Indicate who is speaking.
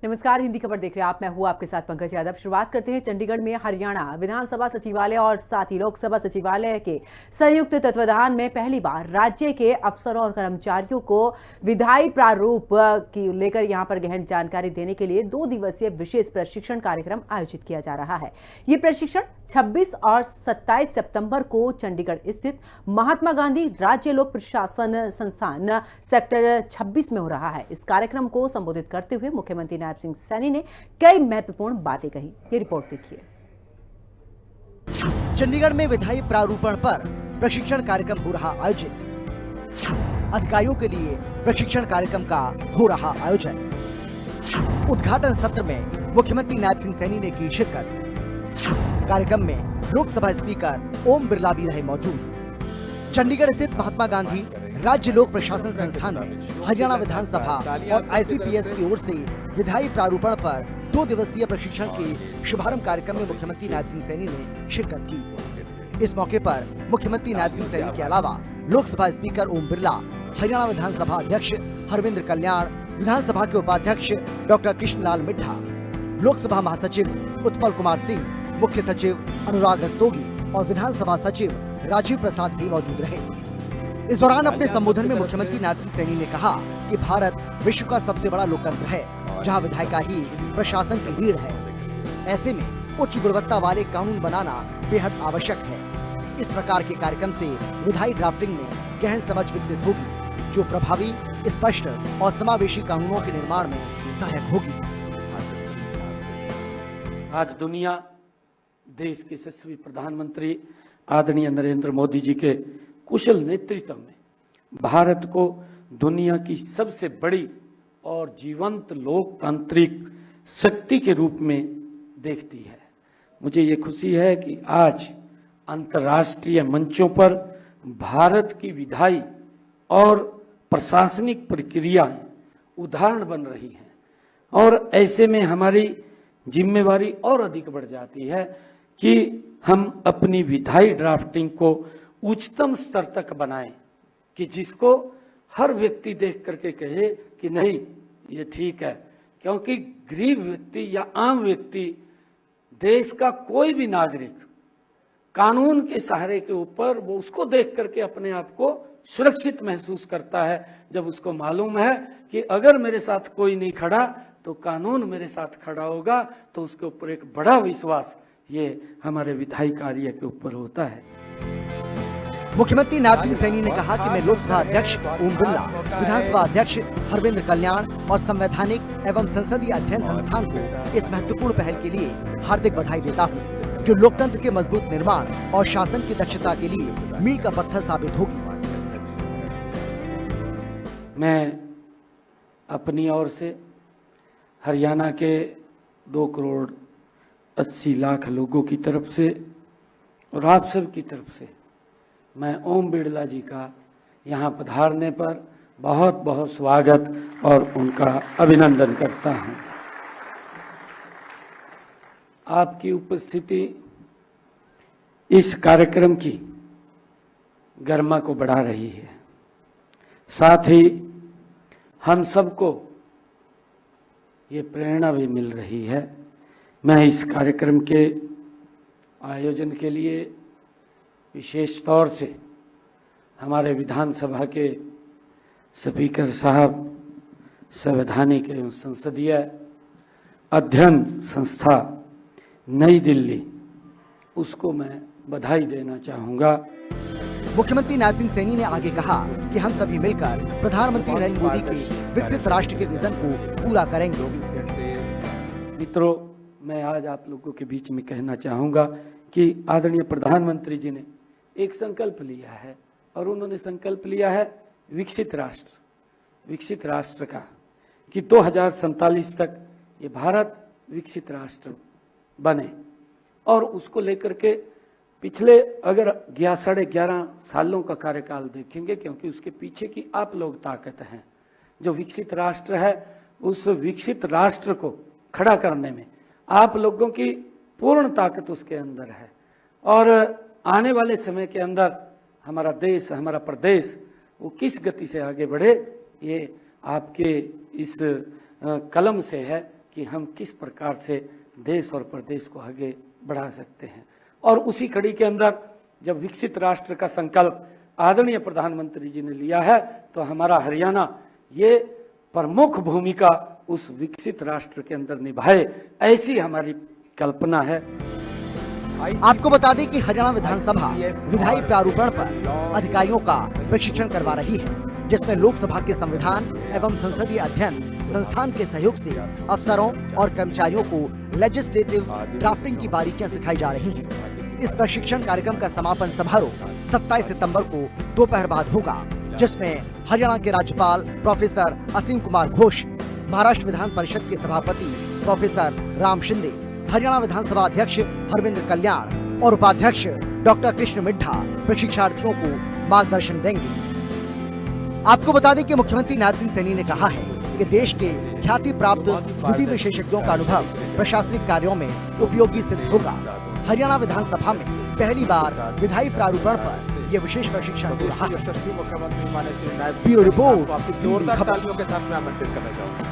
Speaker 1: नमस्कार, हिंदी खबर देख रहे हैं आप। मैं हूं आपके साथ पंकज यादव। शुरुआत करते हैं चंडीगढ़ में हरियाणा विधानसभा सचिवालय और साथ ही लोकसभा सचिवालय के संयुक्त तत्वाधान में पहली बार राज्य के अफसरों और कर्मचारियों को विधायी प्रारूप की लेकर यहां पर गहन जानकारी देने के लिए 2 दिवसीय विशेष प्रशिक्षण कार्यक्रम आयोजित किया जा रहा है। ये प्रशिक्षण 26 और 27 सितंबर को चंडीगढ़ स्थित महात्मा गांधी राज्य लोक प्रशासन संस्थान सेक्टर 26 में हो रहा है। इस कार्यक्रम को संबोधित करते हुए मुख्यमंत्री नायब सिंह सैनी ने कई महत्वपूर्ण बातें कही। ये रिपोर्ट देखिए।
Speaker 2: चंडीगढ़ में विधायी प्रारूपण पर प्रशिक्षण कार्यक्रम हो रहा आयोजित। अधिकारियों के लिए प्रशिक्षण कार्यक्रम का हो रहा आयोजन। उद्घाटन सत्र में मुख्यमंत्री नायब सिंह सैनी ने की शिरकत। कार्यक्रम में लोकसभा स्पीकर ओम बिरला भी रहे मौजूद। चंडीगढ़ स्थित महात्मा गांधी राज्य लोक प्रशासन संस्थान में हरियाणा विधानसभा और ICPS की ओर से विधायी प्रारूपण पर 2 दिवसीय प्रशिक्षण के शुभारंभ कार्यक्रम में मुख्यमंत्री नायब सिंह सैनी ने शिरकत की। इस मौके पर मुख्यमंत्री नायब सिंह सैनी के अलावा लोकसभा स्पीकर ओम बिरला, हरियाणा विधानसभा अध्यक्ष हरविंद्र कल्याण, विधानसभा के उपाध्यक्ष डॉक्टर कृष्णलाल मिड्ढा, लोकसभा महासचिव उत्पल कुमार सिंह, मुख्य सचिव अनुराग रस्तोगी और विधानसभा सचिव राजीव प्रसाद भी मौजूद रहे। इस दौरान अपने संबोधन में मुख्यमंत्री नायब सिंह सैनी ने कहा कि भारत विश्व का सबसे बड़ा लोकतंत्र है, जहां विधायिका ही प्रशासन की रीढ़ है। ऐसे में उच्च गुणवत्ता वाले कानून बनाना बेहद आवश्यक है। इस प्रकार के कार्यक्रम से विधायी ड्राफ्टिंग में गहन समझ विकसित होगी, जो प्रभावी, स्पष्ट और समावेशी कानूनों के निर्माण में सहायक होगी।
Speaker 3: आज दुनिया देश के यशस्वी प्रधानमंत्री आदरणीय नरेंद्र मोदी जी के कुशल नेतृत्व में भारत को दुनिया की सबसे बड़ी और जीवंत लोकतांत्रिक शक्ति के रूप में देखती है। मुझे ये खुशी है कि आज अंतर्राष्ट्रीय मंचों पर भारत की विधायी और प्रशासनिक प्रक्रियाएं उदाहरण बन रही हैं और ऐसे में हमारी जिम्मेवारी और अधिक बढ़ जाती है कि हम अपनी विधायी ड्राफ्टिंग को उच्चतम स्तर तक बनाएं कि जिसको हर व्यक्ति देख करके कहे कि नहीं, ये ठीक है। क्योंकि गरीब व्यक्ति या आम व्यक्ति, देश का कोई भी नागरिक कानून के सहारे के ऊपर वो उसको देख करके अपने आप को सुरक्षित महसूस करता है, जब उसको मालूम है कि अगर मेरे साथ कोई नहीं खड़ा तो कानून मेरे साथ खड़ा होगा, तो उसके ऊपर एक बड़ा विश्वास ये हमारे विधायी कार्य के ऊपर होता है।
Speaker 2: मुख्यमंत्री नायब सिंह सैनी ने कहा कि मैं लोकसभा अध्यक्ष ओम बिरला, विधानसभा अध्यक्ष हरविंद्र कल्याण और संवैधानिक एवं संसदीय अध्ययन संस्थान को इस महत्वपूर्ण पहल के लिए हार्दिक बधाई देता हूं, जो लोकतंत्र के मजबूत निर्माण और शासन की दक्षता के लिए मील का पत्थर साबित होगी।
Speaker 3: मैं अपनी ओर से हरियाणा के 2 करोड़ 80 लाख लोगों की तरफ से और आप सब की तरफ से मैं ओम बिरला जी का यहाँ पधारने पर बहुत बहुत स्वागत और उनका अभिनंदन करता हूँ। आपकी उपस्थिति इस कार्यक्रम की गरिमा को बढ़ा रही है, साथ ही हम सबको ये प्रेरणा भी मिल रही है। मैं इस कार्यक्रम के आयोजन के लिए विशेष तौर से हमारे विधानसभा के स्पीकर साहब, संवैधानिक एवं संसदीय अध्ययन संस्था नई दिल्ली, उसको मैं बधाई देना चाहूँगा।
Speaker 2: मुख्यमंत्री नायब सिंह सैनी ने आगे कहा कि हम सभी मिलकर प्रधानमंत्री नरेंद्र मोदी के विकसित राष्ट्र के विजन को पूरा करेंगे।
Speaker 3: मित्रों, मैं आज आप लोगों के बीच में कहना चाहूँगा कि आदरणीय प्रधानमंत्री जी ने एक संकल्प लिया है और उन्होंने संकल्प लिया है विकसित राष्ट्र का, कि 2047 तक ये भारत विकसित राष्ट्र बने। और उसको लेकर के पिछले अगर 11.5 सालों का कार्यकाल देखेंगे, क्योंकि उसके पीछे की आप लोग ताकत हैं, जो विकसित राष्ट्र है उस विकसित राष्ट्र को खड़ा करने में आप लोगों की पूर्ण ताकत उसके अंदर है। और आने वाले समय के अंदर हमारा देश, हमारा प्रदेश वो किस गति से आगे बढ़े, ये आपके इस कलम से है कि हम किस प्रकार से देश और प्रदेश को आगे बढ़ा सकते हैं। और उसी कड़ी के अंदर जब विकसित राष्ट्र का संकल्प आदरणीय प्रधानमंत्री जी ने लिया है, तो हमारा हरियाणा ये प्रमुख भूमिका उस विकसित राष्ट्र के अंदर निभाए, ऐसी हमारी कल्पना है।
Speaker 2: आपको बता दें कि हरियाणा विधानसभा विधायी प्रारूपण पर अधिकारियों का प्रशिक्षण करवा रही है, जिसमें लोकसभा के संविधान एवं संसदीय अध्ययन संस्थान के सहयोग से अफसरों और कर्मचारियों को लेजिस्लेटिव ड्राफ्टिंग की बारीकियां सिखाई जा रही हैं। इस प्रशिक्षण कार्यक्रम का समापन समारोह 27 सितंबर को दोपहर बाद होगा, जिसमें हरियाणा के राज्यपाल प्रोफेसर असीम कुमार घोष, महाराष्ट्र विधान परिषद के सभापति प्रोफेसर राम शिंदे, हरियाणा विधानसभा अध्यक्ष हरविंद्र कल्याण और उपाध्यक्ष डॉक्टर कृष्ण मिड्ढा प्रशिक्षार्थियों को मार्गदर्शन देंगे। आपको बता दें कि मुख्यमंत्री नायब सिंह सैनी ने कहा है कि देश के ख्याति प्राप्त विधि विशेषज्ञों का अनुभव प्रशासनिक कार्यों में उपयोगी सिद्ध होगा। हरियाणा विधानसभा में पहली बार विधायी प्रारूपण पर यह विशेष प्रशिक्षण हो रहा है।
Speaker 4: मुख्यमंत्री माननीय श्री नायब
Speaker 2: ब्यूरो रिपोर्ट,
Speaker 4: आपकी जोरदार तालियों के साथ मैं आमंत्रित करना चाहूँगा।